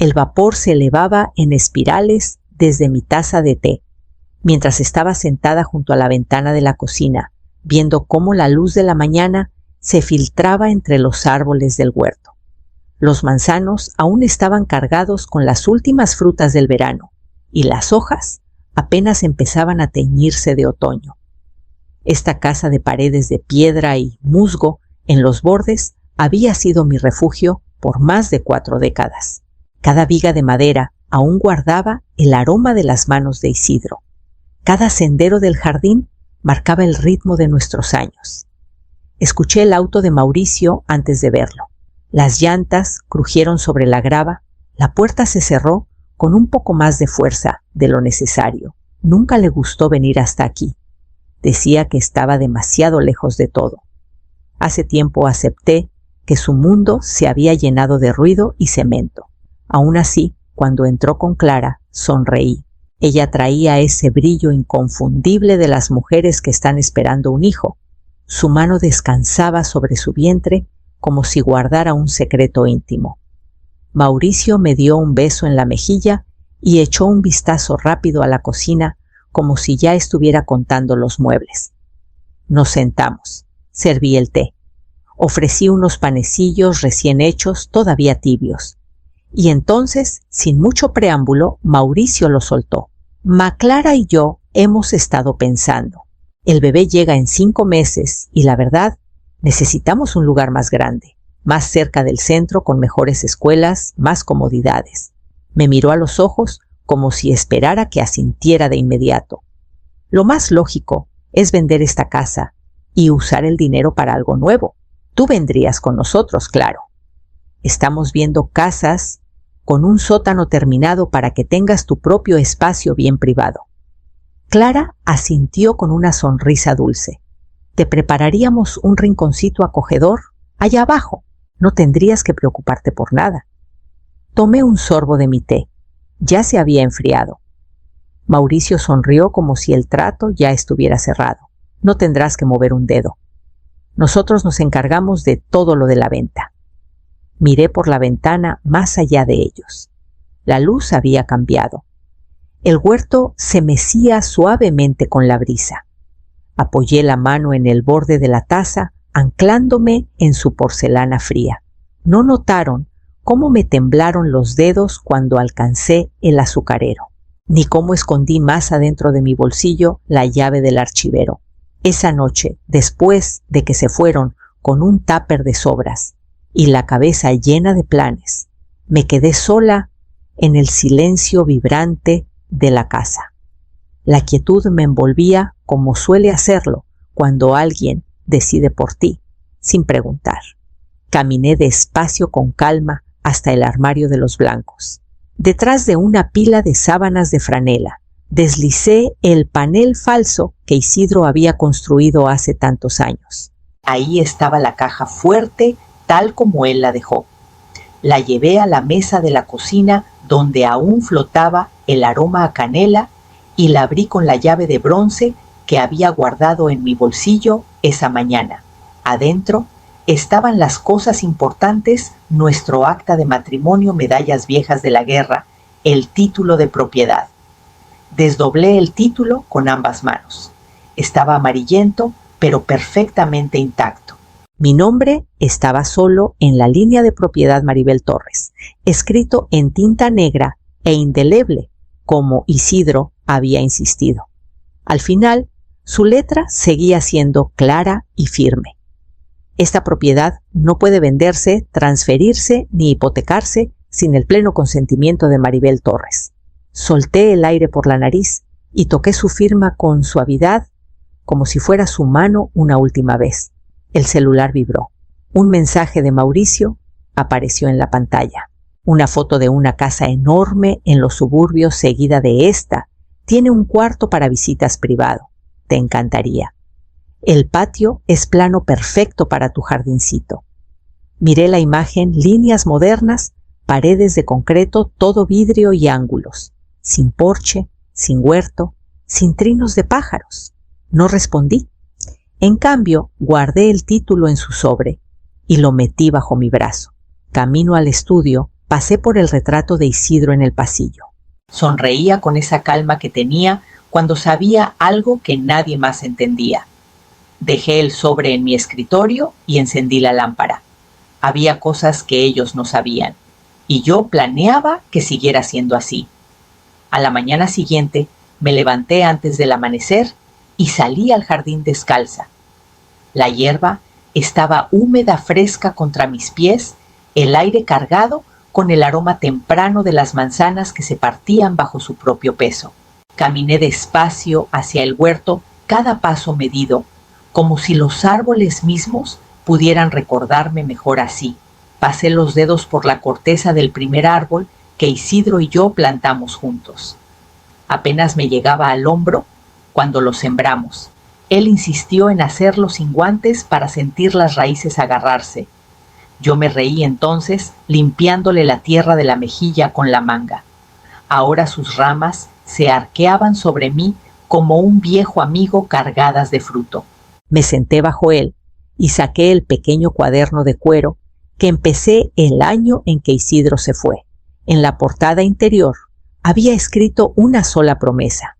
El vapor se elevaba en espirales desde mi taza de té, mientras estaba sentada junto a la ventana de la cocina, viendo cómo la luz de la mañana se filtraba entre los árboles del huerto. Los manzanos aún estaban cargados con las últimas frutas del verano, y las hojas apenas empezaban a teñirse de otoño. Esta casa de paredes de piedra y musgo en los bordes había sido mi refugio por más de 4 décadas. Cada viga de madera aún guardaba el aroma de las manos de Isidro. Cada sendero del jardín marcaba el ritmo de nuestros años. Escuché el auto de Mauricio antes de verlo. Las llantas crujieron sobre la grava, la puerta se cerró con un poco más de fuerza de lo necesario. Nunca le gustó venir hasta aquí. Decía que estaba demasiado lejos de todo. Hace tiempo acepté que su mundo se había llenado de ruido y cemento. Aún así, cuando entró con Clara, sonreí. Ella traía ese brillo inconfundible de las mujeres que están esperando un hijo. Su mano descansaba sobre su vientre como si guardara un secreto íntimo. Mauricio me dio un beso en la mejilla y echó un vistazo rápido a la cocina como si ya estuviera contando los muebles. Nos sentamos. Serví el té. Ofrecí unos panecillos recién hechos, todavía tibios. Y entonces, sin mucho preámbulo, Mauricio lo soltó. Clara y yo hemos estado pensando. El bebé llega en 5 meses y la verdad, necesitamos un lugar más grande, más cerca del centro, con mejores escuelas, más comodidades. Me miró a los ojos como si esperara que asintiera de inmediato. Lo más lógico es vender esta casa y usar el dinero para algo nuevo. Tú vendrías con nosotros, claro. Estamos viendo casas con un sótano terminado para que tengas tu propio espacio bien privado. Clara asintió con una sonrisa dulce. Te prepararíamos un rinconcito acogedor allá abajo. No tendrías que preocuparte por nada. Tomé un sorbo de mi té. Ya se había enfriado. Mauricio sonrió como si el trato ya estuviera cerrado. No tendrás que mover un dedo. Nosotros nos encargamos de todo lo de la venta. Miré por la ventana más allá de ellos. La luz había cambiado. El huerto se mecía suavemente con la brisa. Apoyé la mano en el borde de la taza, anclándome en su porcelana fría. No notaron cómo me temblaron los dedos cuando alcancé el azucarero, ni cómo escondí más adentro de mi bolsillo la llave del archivero. Esa noche, después de que se fueron con un tupper de sobras y la cabeza llena de planes, me quedé sola en el silencio vibrante de la casa. La quietud me envolvía como suele hacerlo cuando alguien decide por ti, sin preguntar. Caminé despacio con calma hasta el armario de los blancos. Detrás de una pila de sábanas de franela, deslicé el panel falso que Isidro había construido hace tantos años. Ahí estaba la caja fuerte, tal como él la dejó. La llevé a la mesa de la cocina, donde aún flotaba el aroma a canela, y la abrí con la llave de bronce que había guardado en mi bolsillo esa mañana. Adentro estaban las cosas importantes: nuestro acta de matrimonio, medallas viejas de la guerra, el título de propiedad. Desdoblé el título con ambas manos. Estaba amarillento, pero perfectamente intacto. Mi nombre estaba solo en la línea de propiedad Maribel Torres, escrito en tinta negra e indeleble, como Isidro había insistido. Al final, su letra seguía siendo clara y firme. Esta propiedad no puede venderse, transferirse ni hipotecarse sin el pleno consentimiento de Maribel Torres. Solté el aire por la nariz y toqué su firma con suavidad, como si fuera su mano una última vez. El celular vibró. Un mensaje de Mauricio apareció en la pantalla. Una foto de una casa enorme en los suburbios seguida de esta. Tiene un cuarto para visitas privado. Te encantaría. El patio es plano perfecto para tu jardincito. Miré la imagen, líneas modernas, paredes de concreto, todo vidrio y ángulos. Sin porche, sin huerto, sin trinos de pájaros. No respondí. En cambio, guardé el título en su sobre y lo metí bajo mi brazo. Camino al estudio, Pasé por el retrato de Isidro en el pasillo. Sonreía con esa calma que tenía cuando sabía algo que nadie más entendía. Dejé el sobre en mi escritorio y encendí la lámpara. Había cosas que ellos no sabían, y yo planeaba que siguiera siendo así. A la mañana siguiente me levanté antes del amanecer y salí al jardín descalza. La hierba estaba húmeda, fresca contra mis pies, el aire cargado con el aroma temprano de las manzanas que se partían bajo su propio peso. Caminé despacio hacia el huerto, cada paso medido, como si los árboles mismos pudieran recordarme mejor así. Pasé los dedos por la corteza del primer árbol que Isidro y yo plantamos juntos. Apenas me llegaba al hombro cuando lo sembramos. Él insistió en hacerlo sin guantes para sentir las raíces agarrarse. Yo me reí entonces, limpiándole la tierra de la mejilla con la manga. Ahora sus ramas se arqueaban sobre mí como un viejo amigo cargadas de fruto. Me senté bajo él y saqué el pequeño cuaderno de cuero que empecé el año en que Isidro se fue. En la portada interior había escrito una sola promesa: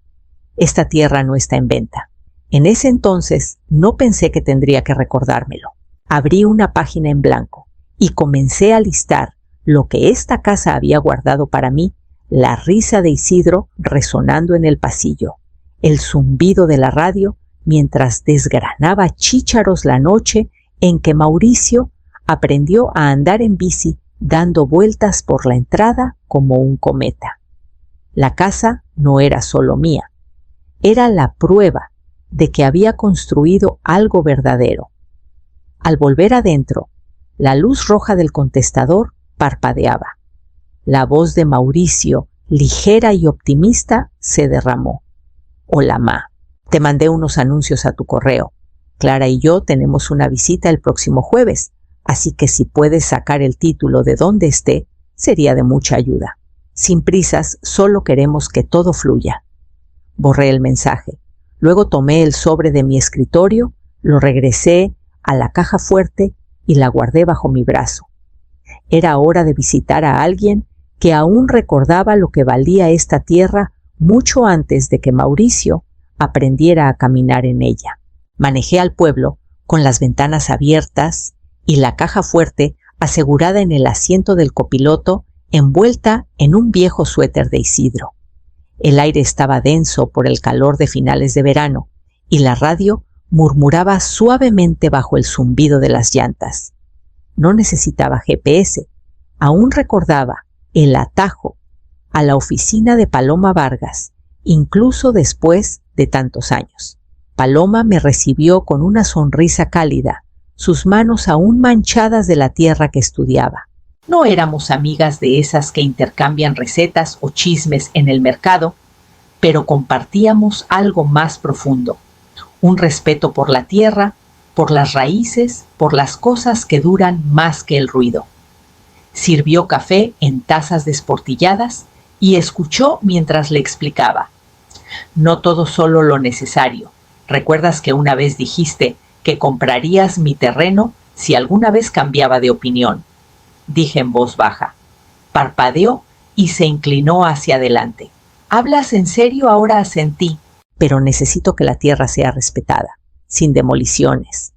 esta tierra no está en venta. En ese entonces no pensé que tendría que recordármelo. Abrí una página en blanco y comencé a listar lo que esta casa había guardado para mí: la risa de Isidro resonando en el pasillo, el zumbido de la radio mientras desgranaba chícharos la noche en que Mauricio aprendió a andar en bici dando vueltas por la entrada como un cometa. La casa no era solo mía, era la prueba de que había construido algo verdadero. Al volver adentro, la luz roja del contestador parpadeaba. La voz de Mauricio, ligera y optimista, se derramó. Hola, Ma. Te mandé unos anuncios a tu correo. Clara y yo tenemos una visita el próximo jueves, así que si puedes sacar el título de donde esté, sería de mucha ayuda. Sin prisas, solo queremos que todo fluya. Borré el mensaje. Luego tomé el sobre de mi escritorio, lo regresé a la caja fuerte y la guardé bajo mi brazo. Era hora de visitar a alguien que aún recordaba lo que valía esta tierra mucho antes de que Mauricio aprendiera a caminar en ella. Manejé al pueblo con las ventanas abiertas y la caja fuerte asegurada en el asiento del copiloto, envuelta en un viejo suéter de Isidro. El aire estaba denso por el calor de finales de verano y la radio murmuraba suavemente bajo el zumbido de las llantas. No necesitaba GPS. Aún recordaba el atajo a la oficina de Paloma Vargas, incluso después de tantos años. Paloma me recibió con una sonrisa cálida, sus manos aún manchadas de la tierra que estudiaba. No éramos amigas de esas que intercambian recetas o chismes en el mercado, pero compartíamos algo más profundo: un respeto por la tierra, por las raíces, por las cosas que duran más que el ruido. Sirvió café en tazas desportilladas y escuchó mientras le explicaba. No todo solo lo necesario. ¿Recuerdas que una vez dijiste que comprarías mi terreno si alguna vez cambiaba de opinión? Dije en voz baja. Parpadeó y se inclinó hacia adelante. ¿Hablas en serio? Ahora asentí. Pero necesito que la tierra sea respetada, sin demoliciones.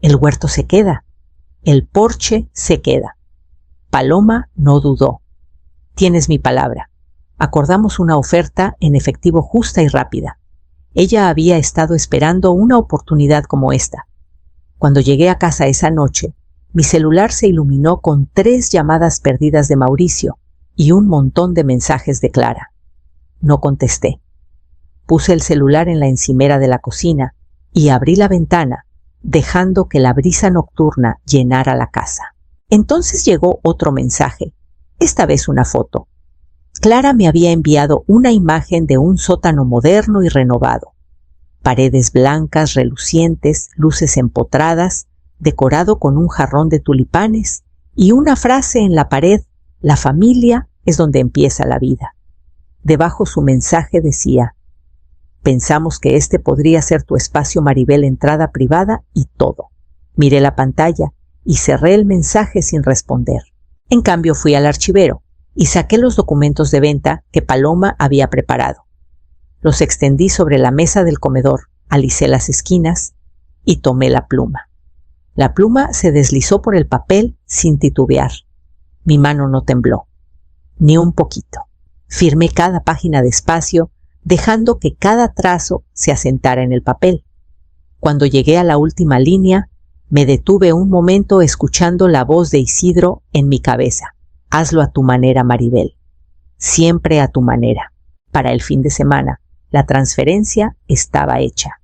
El huerto se queda, el porche se queda. Paloma no dudó. Tienes mi palabra. Acordamos una oferta en efectivo justa y rápida. Ella había estado esperando una oportunidad como esta. Cuando llegué a casa esa noche, mi celular se iluminó con 3 llamadas perdidas de Mauricio y un montón de mensajes de Clara. No contesté. Puse el celular en la encimera de la cocina y abrí la ventana, dejando que la brisa nocturna llenara la casa. Entonces llegó otro mensaje, esta vez una foto. Clara me había enviado una imagen de un sótano moderno y renovado. Paredes blancas, relucientes, luces empotradas, decorado con un jarrón de tulipanes y una frase en la pared: la familia es donde empieza la vida. Debajo su mensaje decía: pensamos que este podría ser tu espacio, Maribel, entrada privada y todo. Miré la pantalla y cerré el mensaje sin responder. En cambio, fui al archivero y saqué los documentos de venta que Paloma había preparado. Los extendí sobre la mesa del comedor, alicé las esquinas y tomé la pluma. La pluma se deslizó por el papel sin titubear. Mi mano no tembló, ni un poquito. Firmé cada página despacio, dejando que cada trazo se asentara en el papel. Cuando llegué a la última línea, me detuve un momento escuchando la voz de Isidro en mi cabeza. Hazlo a tu manera, Maribel. Siempre a tu manera. Para el fin de semana, la transferencia estaba hecha.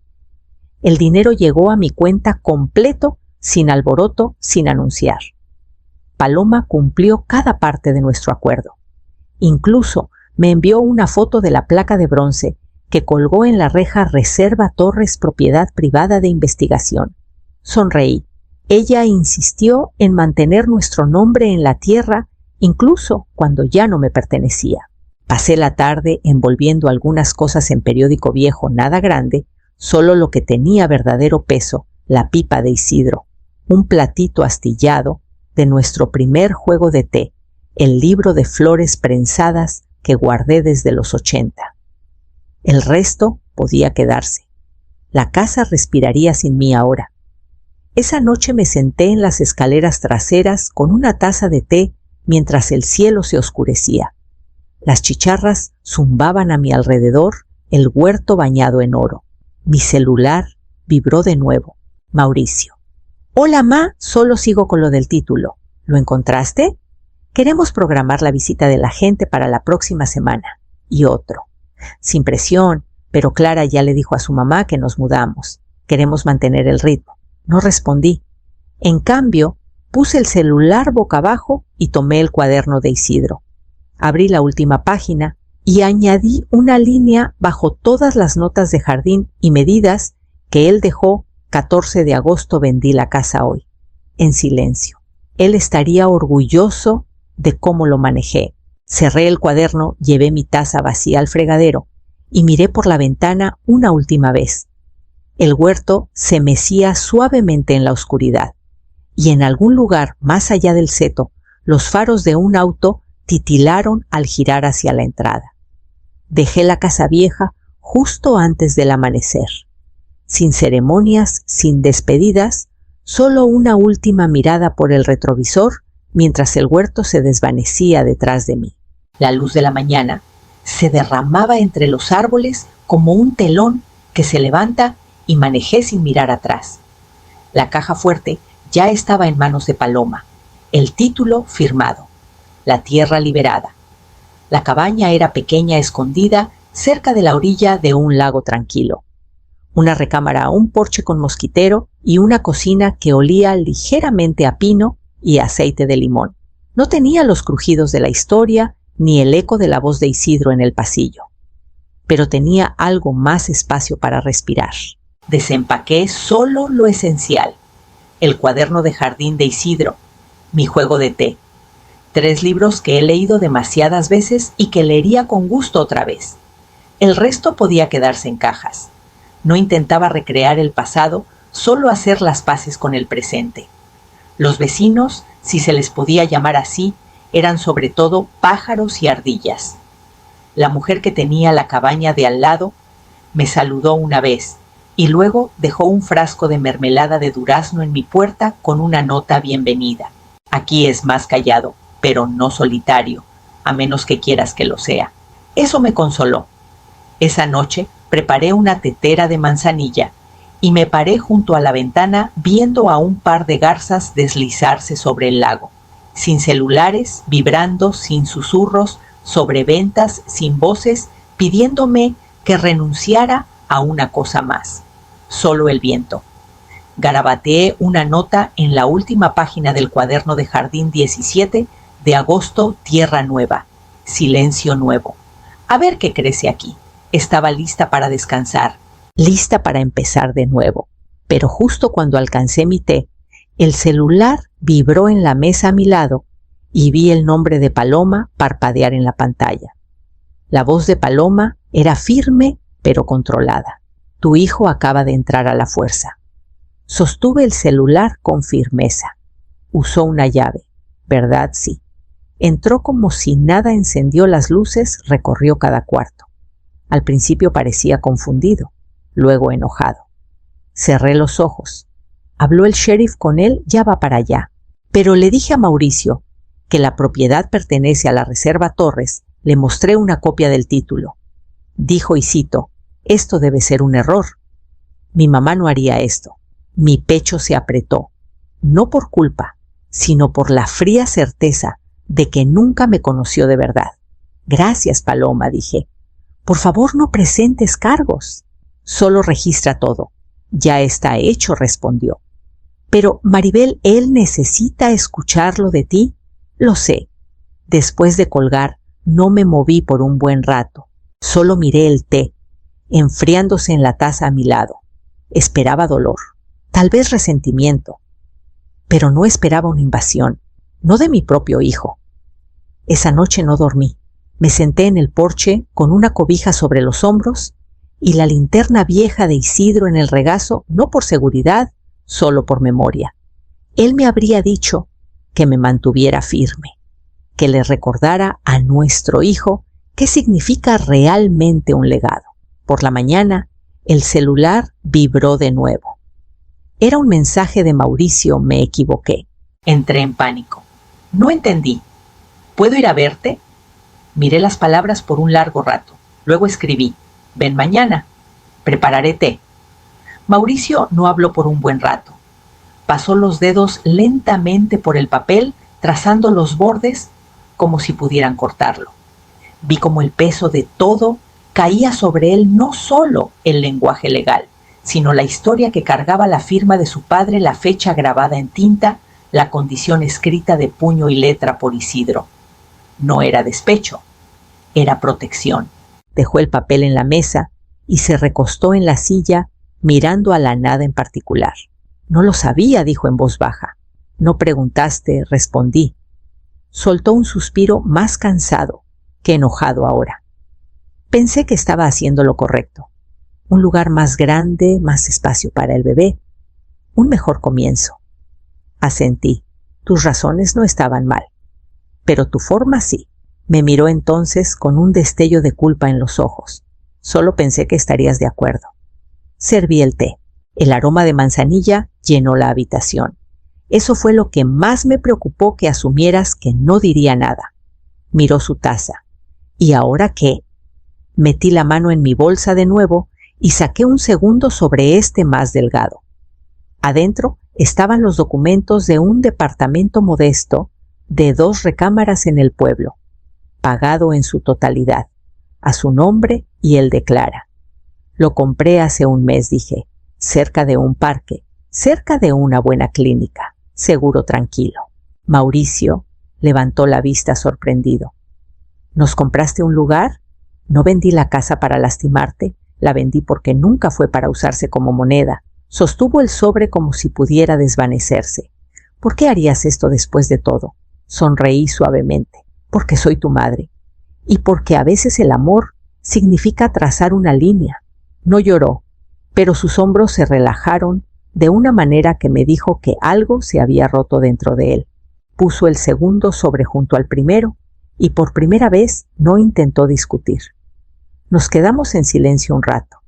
El dinero llegó a mi cuenta completo, sin alboroto, sin anunciar. Paloma cumplió cada parte de nuestro acuerdo. Incluso me envió una foto de la placa de bronce que colgó en la reja Reserva Torres Propiedad Privada de Investigación. Sonreí. Ella insistió en mantener nuestro nombre en la tierra, incluso cuando ya no me pertenecía. Pasé la tarde envolviendo algunas cosas en periódico viejo, nada grande, solo lo que tenía verdadero peso, la pipa de Isidro, un platito astillado de nuestro primer juego de té, el libro de flores prensadas que guardé desde los 80. El resto podía quedarse. La casa respiraría sin mí ahora. Esa noche me senté en las escaleras traseras con una taza de té mientras el cielo se oscurecía. Las chicharras zumbaban a mi alrededor, el huerto bañado en oro. Mi celular vibró de nuevo. Mauricio. Hola, ma, solo sigo con lo del título. ¿Lo encontraste? Queremos programar la visita de la gente para la próxima semana. Y otro. Sin presión, pero Clara ya le dijo a su mamá que nos mudamos. Queremos mantener el ritmo. No respondí. En cambio, puse el celular boca abajo y tomé el cuaderno de Isidro. Abrí la última página y añadí una línea bajo todas las notas de jardín y medidas que él dejó. 14 de agosto vendí la casa hoy. En silencio. Él estaría orgulloso de cómo lo manejé. Cerré el cuaderno, llevé mi taza vacía al fregadero y miré por la ventana una última vez. El huerto se mecía suavemente en la oscuridad y en algún lugar más allá del seto, los faros de un auto titilaron al girar hacia la entrada. Dejé la casa vieja justo antes del amanecer. Sin ceremonias, sin despedidas, solo una última mirada por el retrovisor mientras el huerto se desvanecía detrás de mí. La luz de la mañana se derramaba entre los árboles como un telón que se levanta y manejé sin mirar atrás. La caja fuerte ya estaba en manos de Paloma, el título firmado, La Tierra Liberada. La cabaña era pequeña, escondida, cerca de la orilla de un lago tranquilo. Una recámara, un porche con mosquitero y una cocina que olía ligeramente a pino y aceite de limón. No tenía los crujidos de la historia ni el eco de la voz de Isidro en el pasillo, pero tenía algo más espacio para respirar. Desempaqué solo lo esencial: el cuaderno de jardín de Isidro, mi juego de té, 3 libros que he leído demasiadas veces y que leería con gusto otra vez. El resto podía quedarse en cajas. No intentaba recrear el pasado, solo hacer las paces con el presente. Los vecinos, si se les podía llamar así, eran sobre todo pájaros y ardillas. La mujer que tenía la cabaña de al lado me saludó una vez y luego dejó un frasco de mermelada de durazno en mi puerta con una nota bienvenida. Aquí es más callado, pero no solitario, a menos que quieras que lo sea. Eso me consoló. Esa noche preparé una tetera de manzanilla y me paré junto a la ventana viendo a un par de garzas deslizarse sobre el lago, sin celulares, vibrando sin susurros, sobre ventas, sin voces, pidiéndome que renunciara a una cosa más, solo el viento. Garabateé una nota en la última página del cuaderno de jardín 17 de agosto, Tierra Nueva, silencio nuevo. A ver qué crece aquí. Estaba lista para descansar, lista para empezar de nuevo. Pero justo cuando alcancé mi té, el celular vibró en la mesa a mi lado y vi el nombre de Paloma parpadear en la pantalla. La voz de Paloma era firme pero controlada. Tu hijo acaba de entrar a la fuerza. Sostuve el celular con firmeza. Usó una llave, ¿verdad? Sí. Entró como si nada, encendió las luces, recorrió cada cuarto. Al principio parecía confundido, luego enojado. Cerré los ojos. Habló el sheriff con él, ya va para allá. Pero le dije a Mauricio que la propiedad pertenece a la Reserva Torres. Le mostré una copia del título. Dijo, y cito, «Esto debe ser un error. Mi mamá no haría esto». Mi pecho se apretó, no por culpa, sino por la fría certeza de que nunca me conoció de verdad. «Gracias, Paloma», dije. «Por favor, no presentes cargos. Solo registra todo». «Ya está hecho», respondió. «Pero, Maribel, él necesita escucharlo de ti». «Lo sé». Después de colgar, no me moví por un buen rato. Solo miré el té, enfriándose en la taza a mi lado. Esperaba dolor, tal vez resentimiento, pero no esperaba una invasión, no de mi propio hijo. Esa noche no dormí. Me senté en el porche con una cobija sobre los hombros y la linterna vieja de Isidro en el regazo, no por seguridad, solo por memoria. Él me habría dicho que me mantuviera firme, que le recordara a nuestro hijo qué significa realmente un legado. Por la mañana, el celular vibró de nuevo. Era un mensaje de Mauricio. Me equivoqué. Entré en pánico. No entendí. ¿Puedo ir a verte? Miré las palabras por un largo rato. Luego escribí, «Ven mañana. Prepararé té». Mauricio no habló por un buen rato. Pasó los dedos lentamente por el papel, trazando los bordes como si pudieran cortarlo. Vi como el peso de todo caía sobre él, no solo el lenguaje legal, sino la historia que cargaba la firma de su padre, la fecha grabada en tinta, la condición escrita de puño y letra por Isidro. No era despecho, era protección. Dejó el papel en la mesa y se recostó en la silla mirando a la nada en particular. «No lo sabía», dijo en voz baja. «No preguntaste», respondí. Soltó un suspiro más cansado que enojado ahora. Pensé que estaba haciendo lo correcto. Un lugar más grande, más espacio para el bebé. Un mejor comienzo. Asentí. Tus razones no estaban mal. Pero tu forma sí. Me miró entonces con un destello de culpa en los ojos. Solo pensé que estarías de acuerdo. Serví el té. El aroma de manzanilla llenó la habitación. Eso fue lo que más me preocupó, que asumieras que no diría nada. Miró su taza. ¿Y ahora qué? Metí la mano en mi bolsa de nuevo y saqué un segundo sobre este más delgado. Adentro estaban los documentos de un departamento modesto de 2 recámaras en el pueblo, pagado en su totalidad, a su nombre y el de Clara. Lo compré hace un mes, dije, cerca de un parque, cerca de una buena clínica, seguro, tranquilo. Mauricio levantó la vista sorprendido. ¿Nos compraste un lugar? No vendí la casa para lastimarte, la vendí porque nunca fue para usarse como moneda. Sostuvo el sobre como si pudiera desvanecerse. ¿Por qué harías esto después de todo? Sonreí suavemente. Porque soy tu madre. Y porque a veces el amor significa trazar una línea. No lloró, pero sus hombros se relajaron de una manera que me dijo que algo se había roto dentro de él. Puso el segundo sobre junto al primero y por primera vez no intentó discutir. Nos quedamos en silencio un rato.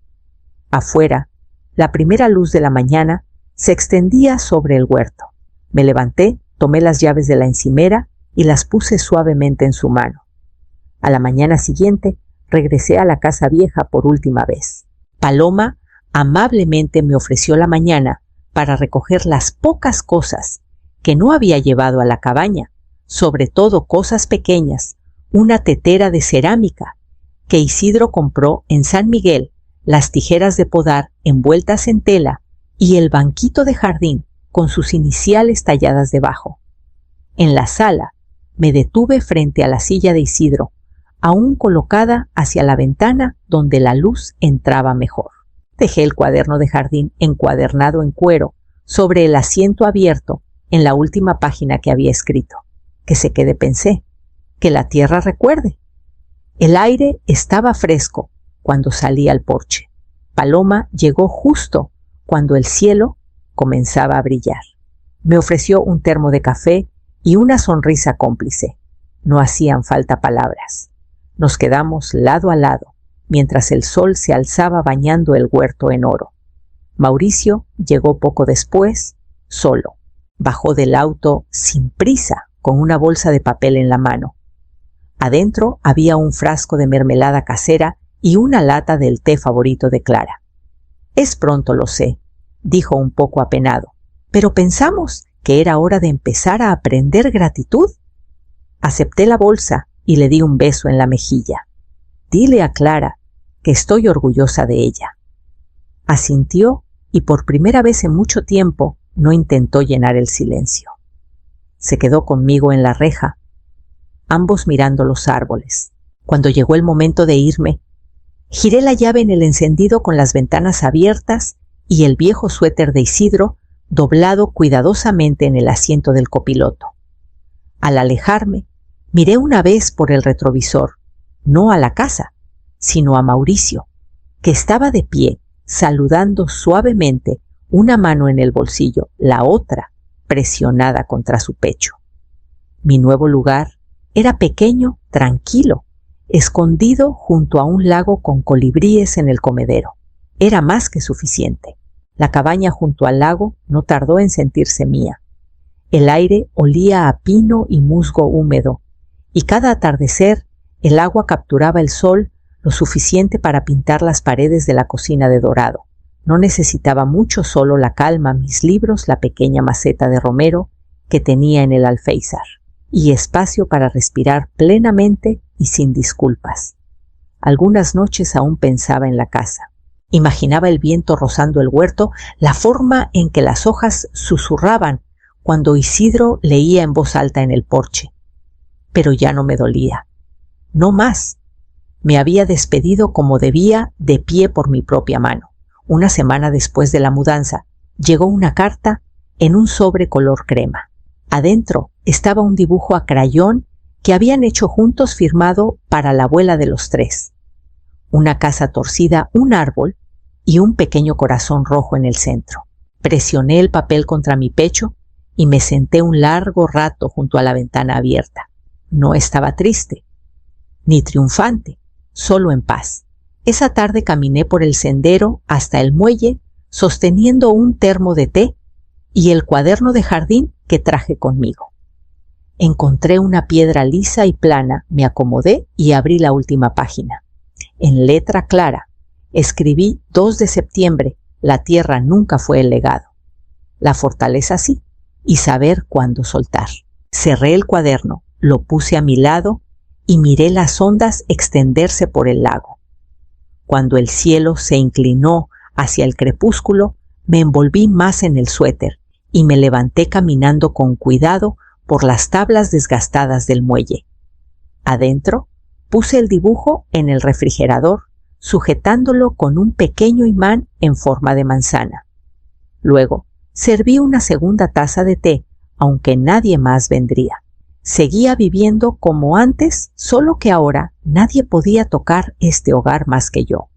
Afuera, la primera luz de la mañana se extendía sobre el huerto. Me levanté, tomé las llaves de la encimera y las puse suavemente en su mano. A la mañana siguiente regresé a la casa vieja por última vez. Paloma amablemente me ofreció la mañana para recoger las pocas cosas que no había llevado a la cabaña, sobre todo cosas pequeñas, una tetera de cerámica que Isidro compró en San Miguel, las tijeras de podar envueltas en tela y el banquito de jardín con sus iniciales talladas debajo. En la sala me detuve frente a la silla de Isidro, aún colocada hacia la ventana donde la luz entraba mejor. Dejé el cuaderno de jardín encuadernado en cuero sobre el asiento abierto en la última página que había escrito. Que se quede, pensé, que la tierra recuerde. El aire estaba fresco cuando salí al porche. Paloma llegó justo cuando el cielo comenzaba a brillar. Me ofreció un termo de café y una sonrisa cómplice. No hacían falta palabras. Nos quedamos lado a lado, mientras el sol se alzaba bañando el huerto en oro. Mauricio llegó poco después, solo. Bajó del auto sin prisa, con una bolsa de papel en la mano. Adentro había un frasco de mermelada casera y una lata del té favorito de Clara. «Es pronto, lo sé», dijo un poco apenado, «pero pensamos que era hora de empezar a aprender gratitud». Acepté la bolsa y le di un beso en la mejilla. «Dile a Clara que estoy orgullosa de ella». Asintió y por primera vez en mucho tiempo no intentó llenar el silencio. Se quedó conmigo en la reja, ambos mirando los árboles. Cuando llegó el momento de irme, giré la llave en el encendido con las ventanas abiertas y el viejo suéter de Isidro doblado cuidadosamente en el asiento del copiloto. Al alejarme, miré una vez por el retrovisor, no a la casa, sino a Mauricio, que estaba de pie, saludando suavemente, una mano en el bolsillo, la otra presionada contra su pecho. Mi nuevo lugar era pequeño, tranquilo, escondido junto a un lago con colibríes en el comedero. Era más que suficiente. La cabaña junto al lago no tardó en sentirse mía. El aire olía a pino y musgo húmedo, y cada atardecer el agua capturaba el sol lo suficiente para pintar las paredes de la cocina de dorado. No necesitaba mucho, solo la calma, mis libros, la pequeña maceta de romero que tenía en el alféizar, y espacio para respirar plenamente y sin disculpas. Algunas noches aún pensaba en la casa. Imaginaba el viento rozando el huerto, la forma en que las hojas susurraban cuando Isidro leía en voz alta en el porche. Pero ya no me dolía. No más. Me había despedido como debía, de pie por mi propia mano. Una semana después de la mudanza, llegó una carta en un sobre color crema. Adentro estaba un dibujo a crayón que habían hecho juntos, firmado para la abuela de los tres. Una casa torcida, un árbol y un pequeño corazón rojo en el centro. Presioné el papel contra mi pecho y me senté un largo rato junto a la ventana abierta. No estaba triste, ni triunfante, solo en paz. Esa tarde caminé por el sendero hasta el muelle, sosteniendo un termo de té y el cuaderno de jardín que traje conmigo. Encontré una piedra lisa y plana, me acomodé y abrí la última página. En letra clara, escribí 2 de septiembre, la tierra nunca fue el legado. La fortaleza sí, y saber cuándo soltar. Cerré el cuaderno, lo puse a mi lado y miré las ondas extenderse por el lago. Cuando el cielo se inclinó hacia el crepúsculo, me envolví más en el suéter y me levanté caminando con cuidado por las tablas desgastadas del muelle. Adentro, puse el dibujo en el refrigerador, sujetándolo con un pequeño imán en forma de manzana. Luego, serví una segunda taza de té, aunque nadie más vendría. Seguía viviendo como antes, solo que ahora nadie podía tocar este hogar más que yo.